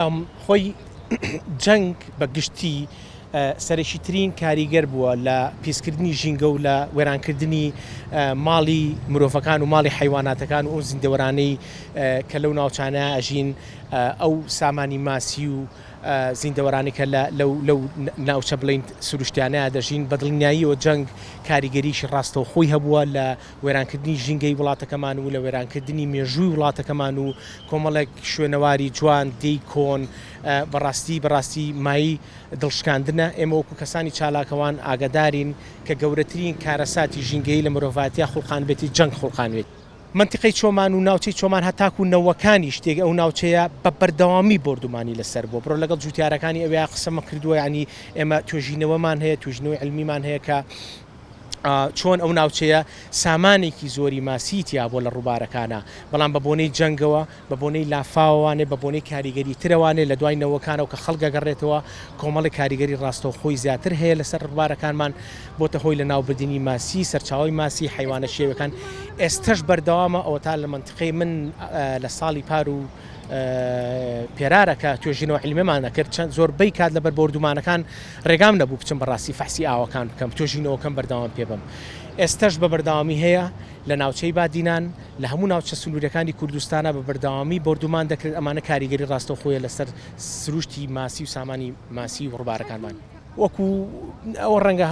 خۆی جەنگ بە گشتی سەرەکیترین کاریگەر بووە لە پیسکردنی ژینگە و لە وێرانکردنی ماڵی مرۆڤەکان و ماڵی حیواناتەکان و ئەو زیندەوەرانەی کە لەو ناوچانە ئەژین ئەو سامانی ماسی و زیندەوەرانی کە لەو ناوچە بڵین سروشتیانەیە دەژین بەدڵنیاییەوە جەنگ کاریگەریشی ڕاستەوخۆی هەبووە لە وێرانکردنی ژینگەی وڵاتەکەمان و لە وێرانکردنی مێژووی وڵاتەکەمان و کۆمەڵێک شوێنەواری جوان دەی کۆن بەڕاستی مایی دڵشکاندنە ئێمە وەکو کەسانی چالاکەوان ئاگدارین کە گەورەترین کارەساتی ژینگەی لە مرۆڤاتیا خوڵقان بێتی جەنگ خوڵقان بێت. منتیقەی چۆمان و ناوچەی چۆمان هەتاکو نەوەکانی شتێک ئەو ناوچەیە بە بەردەوامی بردومانی لەسەر بۆ بڕۆ لەگەڵ جوتیارەکانی ئەوەیە قسەمە کردووە ینی ئێمە توێژینەوەمان هەیە توێژنەوەی علمیمان هەیە کە چۆن ئەو ناوچەیە سامانێکی زۆری ماسیتیا بۆ لە ڕووبارەکانە بەڵام بە بۆنەی جەنگەوە بە بۆنەی لافاوانێ بە بۆنەی کاریگەری ترەوانێ لە دوای نەوەکانەوە کە خەڵگە گەڕێتەوە کۆمەڵی کاریگەری ڕاستەوە خۆی زیاتر هەیە لەسەر ڕووبارەکانمان بۆتە هۆی لە ناوبردننی ماسی سەرچاوی ماسی حیوانە شێوەکان ئێستش بەردەوامە ئەوە تا لە منتیقەی من لە ساڵی پار و پێرارەکە توێژینەوە علمیمان نەکرد چەند زۆربەی کات لە بەربردومانەکان ڕێگام نەبوو بچم بەڕاستی فەحسی ئاوەکان بکەم توێژینەوەکەم بەردەوام پێ بم ئێستش بە بەردەوامی هەیە لە ناوچەی بادینان لە هەموو ناوچە سنوورەکانی کوردستانە بە بەردەوامی بردومان دەکرێت ئەمانە کاریگەری ڕاستەوخۆیە لەسەر سروشتی ماسی و سامانی ماسی و ڕووبارەکانمان وەکو ئەوە ڕەنگە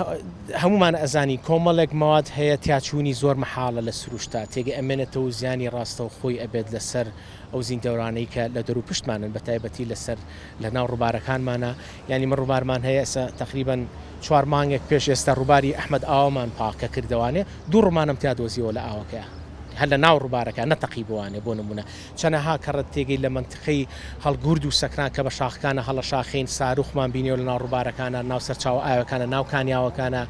هەمومان ئەزانی کۆمەڵێک مەواد هەیە تیاچوونی زۆر مەحاڵە لە سروشتا تێگە ئەمێنێتەوە زیانی ڕاستەوخۆی ئەبێت لەسەر ئەو زیندەوەرانەی کە لە دەرو پشتمانن بە تایبەتی لەسەر لە ناو ڕووبارەکانمانە ینی من ڕووبارمان هەیە ئێستا تقریباً 4 مانگێک پێش ئێستا ڕووباری ئەحمەد ئاومان پاکە کردوانێ دوو ڕمانم تیا دۆزیەوە لە ئاوەکە هەر لە ناو ڕووبارەکە نەتەقی بوانێ بۆ نمونە چەنەها کەڕەت تێگەی لە منتیقەی هەڵگورد و سەکران کە بە شاخەکانە هەڵە شاخین ساروخمان بینیەوە لە ناو ڕووبارەکانە ناو سەرچاو ئاوەکانە ناو کانیاوەکانە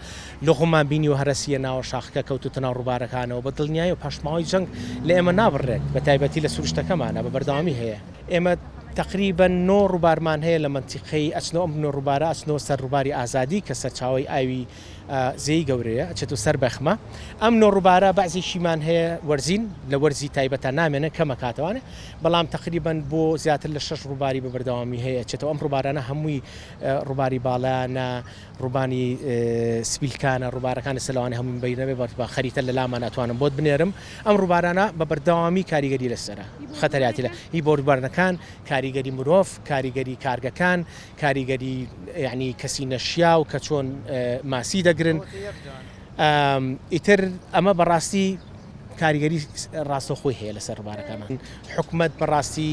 لۆغمان بینی و هەرەسیە ناوە شاخەکە کەوتوتە ناو ڕووبارەکانەوە بە دڵنیایی و پاشماوەی جەنگ لە ئێمە نابڕێت بە تایبەتی لە سروشتەکەمانە بە بەردەوامی هەیە ئێمە تقریبا 9 ڕووبارمان هەیە لە منتیقەی ئەچنەوە ئەم 9 ڕووبارە ئەچنەوە سەر ڕووباری ئازادی کە سەرچاوی ئاوی زەی گەورەیە ئەچێتە سەر بەخمە ئەم 9 ڕووبارە بەعزیشیمان هەیە وەرزین لە وەرزی تایبەتە نامێنە کەمە کاتوانە بەڵام تقریبا بۆ زیاتر لە 6 ڕووباری بە بەردەوامی هەیە چێتەوە ئەم ڕووبارانە هەمووی ڕووباری باڵایانە ڕووبانی سپیلکانە ڕووبارەکانی سەلوانی هەموو بینەبێ بە خەریتە لە لامان ناتوانم بۆت بنێرم ئەم ڕووبارانە بە بەردەوامی کاریگەری لەسەرە خەتەریاتی لە هی بۆ ڕووبارەکان کاریگەری مرۆڤ کاریگەری کارگەکان کاریگەری یعنی کەسی نەشیا و کە چۆن ماسی دەگرن ئیتر ئەمە بەڕاستی کاریگەری ڕاستەوخۆی هەیە لەسەر ڕووبارەکانمان حکومەت بەڕاستی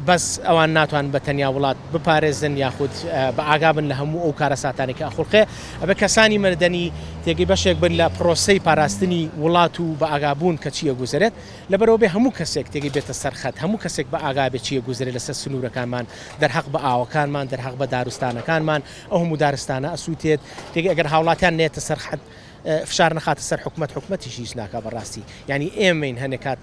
بەس ئەوان ناتوان بە تەنیا وڵات بپارێزن یاخود بە ئاگابن لە هەموو ئەو کارەساتانی کە ئەخڵقێ ئەبێ کەسانی مەدەنی تێگەی بەشێک بن لە پرۆسەی پاراستنی وڵات و بە ئاگابوون کە چیە گوزارێت لەبەرەوە بێ هەموو کەسێک تێگەی بێتە سەرخەت هەموو کەسێک بە ئاگابێت چیە گوزارێت لەسەر سنوورەکانمان دەرحەق بە ئاوەکانمان دەرحەق بە دارستانەکانمان ئەو هەموو دارستانە ئەسووتێت تێگەی ئەگەر هاوڵاتیان نێتە سەرخەت فشار نەخاتە سەر حکومەتیشیش ناکا بەڕاستی ینی ئێمەین هەنێکات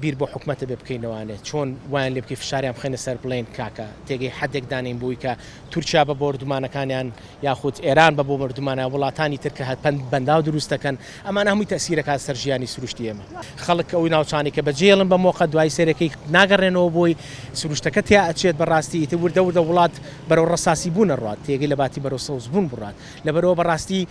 بیر بۆ حکومەتە بێ بکەینەوانێت چۆن وایان لێ بکەی فشاریان بخێنە سەر بڵێن کاکە تێگەی حدێک دانین بووی کە تورکیا بە بۆردومانەکانیان یاخود ئێران بە بۆ مردومانە وڵاتانی ترکە هەت بەنداو دروستەکەن ئەمان هەمووی تەسیرەکات سەر ژیانی سروشتی ئێمە خەڵک ئەوی ناوچانی کە بەجێڵن بە مۆقە دوای سێرەکەی ناگەڕێنەوە بۆی سروشتەکە تیا ئەچێت بەڕاستی ئیتر وردە وڵات بەرەو ڕەساسی بوونە ڕات تێگەی لە باتی بەرەو سەوز بوون بڕات لەبەرەوە بەڕاستی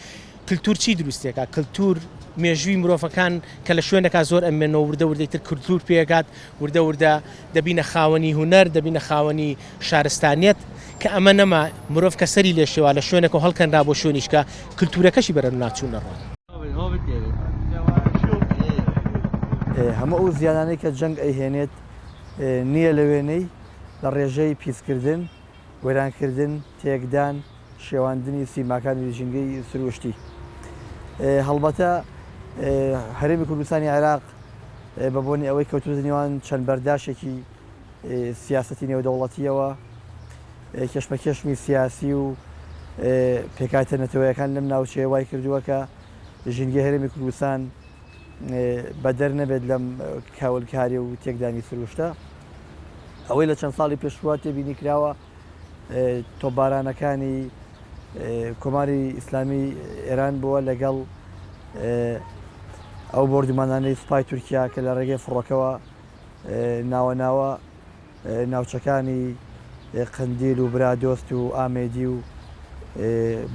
کللتور چی دروستێکە کللتور مێژووی مرۆڤەکان کە لە شوێنەکە زۆر ئەمێنەوە وردەتر کللتور پێگات وردە دەبینە خاوەنی هوەر دەبینە خاوەنی شارستانیت کە ئەمە نەما مرۆڤ کە سەری لێ شێوە لە شوێنێک و هەڵکەنرا بۆ شوێنیشکە کللتورەکەشی بەرە ناچوونە ڕۆ هەموو ئەو زیانانەی کە جەنگ ئەیهێنێت نییە لە وێنەی لە ڕێژەی پیسکردن وێرانکردن تێکدان شێواندنی سیماکانی ژینگەی سروشتی هەڵبەتە هەرێمی کوردستانی عێراق بە بۆنی ئەوەی کەوتوتە نێوان چەند بەرداشێکی سیاسەتی نێودەوڵەتیەوە کێشمەکێشمی سیاسی و پێکاتە نەتەوەیەکان لەم ناوچەیە وای کردووە کە ژینگەی هەرێمی کوردستان بەدەر نەبێت لەم کاولکاری و تێکدانی سروشتە ئەوەی لە چەند ساڵی پێشوە تێبینی کراوە تۆپبارانەکانی کۆماری ئیسلامی ئێران بووە لەگەڵ ئەو بردومانانەی سوپای تورکیا کە لە ڕێگەی فڕۆکەوە ناوە ناوچەکانی قندیل و برادۆست و ئامێدی و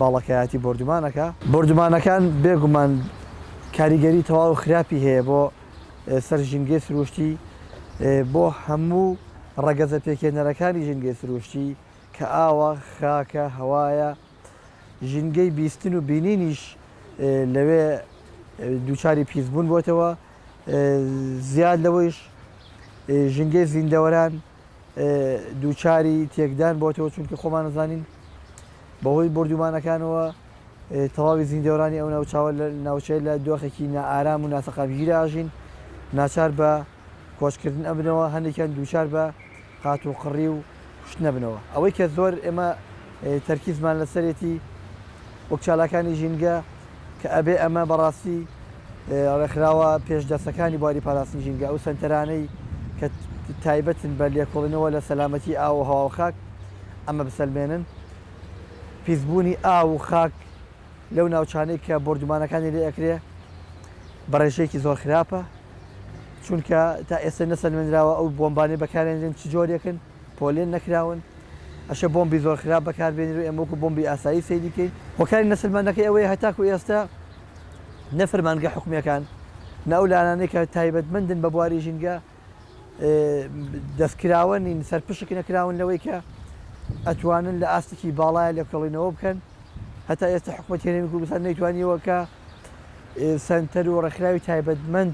باڵەکایەتی بردومانەکە. بردومانەکان بێگومان کاریگەری تەواو خراپی هەیە بۆ سەر ژینگەی سروشتی بۆ هەموو ڕەگەزە پێکێنەرەکانی ژینگەی سروشتی کە ئاوە خاکە هەوایە ژینگەی بیستن و بینینیش لەوێ دووچاری پیسبوون بۆتەوە زیاد لەوەیش ژینگەی زیندەوەران دووچاری تێکدان بۆتەوە چونکە خۆمان نزانین بەهۆی بردومانەکانەوە تەواوی زیندەوەرانی ئەو ناوچاوە ناوچەیە لە دۆخێکی نائارام و ناسەقامگیرە ئاژین ناچار بە کۆچکردن ئەبنەوە هەندێکیان دووچار بە قات و قڕی و شت نەبنەوە ئەوەی کە زۆر ئێمە تەرکیزمان لەسەرێتی وەک چالاکانی ژینگە کە ئەبێ ئەمە بەڕاستی ڕێکخراوە پێشدەستەکانی بواری پاراستنی ژینگە ئەو سنتەرانەی کە تایبەتن بە لێکۆڵینەوە لە سەلامەتی ئاو و هەوا و خاک ئەمە بسەلمێنن پیسبوونی ئاو و خاک لەو ناوچانەی کە بردومانەکانی لێ ئەکرێ بە ڕێژەیەکی زۆر خراپە چونکە تا ئێستا نەسەلمێنراوە ئەو بۆمبانەی بەکارێنرێن چ جۆرێکن پۆلێن نەکراون ئەشە بۆمبی زۆر خراپ بەکاربێنێت ئێمە وەکو بۆمبی ئاسایی سەیری بکەین هۆکاری نەسلمانەکەی ئەوەیە هەتاکو ئێستا نەفەرمانگە حکومیەکان ناو لانانەی کە تایبەتمەندن بە بواری ژینگە دەستکراوە نین سەرپشک نەکراون لەوەی کە ئەتوانن لە ئاستێکی باڵایە لێکۆڵینەوە بکەن هەتا ئێستا حکومەت هێرێمی کوردستان نەیتوانیەوە کە سەنتەر و ڕێکخراوی تایبەتمەند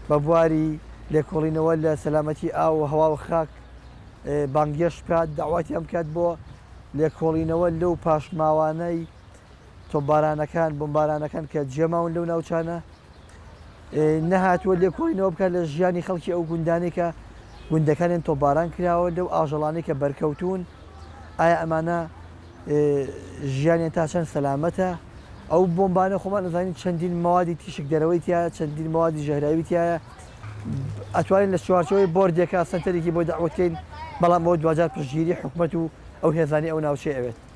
بە بواری لێکۆڵینەوە لە سەلامەتی ئاو و هەوا و خاک بانگێش بکات داواتی ئەم بکات بۆ لێکۆڵینەوە لەو پاشماوانەی تۆپبارانەکان بۆمبارانەکان کە جێماون لەو ناوچانە نەهاتووە لێکۆڵینەوە بکات لە ژیانی خەڵکی ئەو گوندانەی کە گوندەکانیان تۆپباران کراوە لەو ئاژەڵانەی کە بەرکەوتون ئایا ئەمانە ژیانیان تا چەند سەلامەتە ئەو بۆمبانە خۆمان نزانین چەندین مەوادی تیشک دەرەوەی تایە چەندین مەوادی ژەهراوی تایە ئەتوانین لە چوارچەوەی بۆردێکە سنتەرێکی بۆ داوەتکەین بەڵام بۆ دوجار پشتگیری حکومەت و ئەو هێزانی ئەو ناوچەی ئەوێت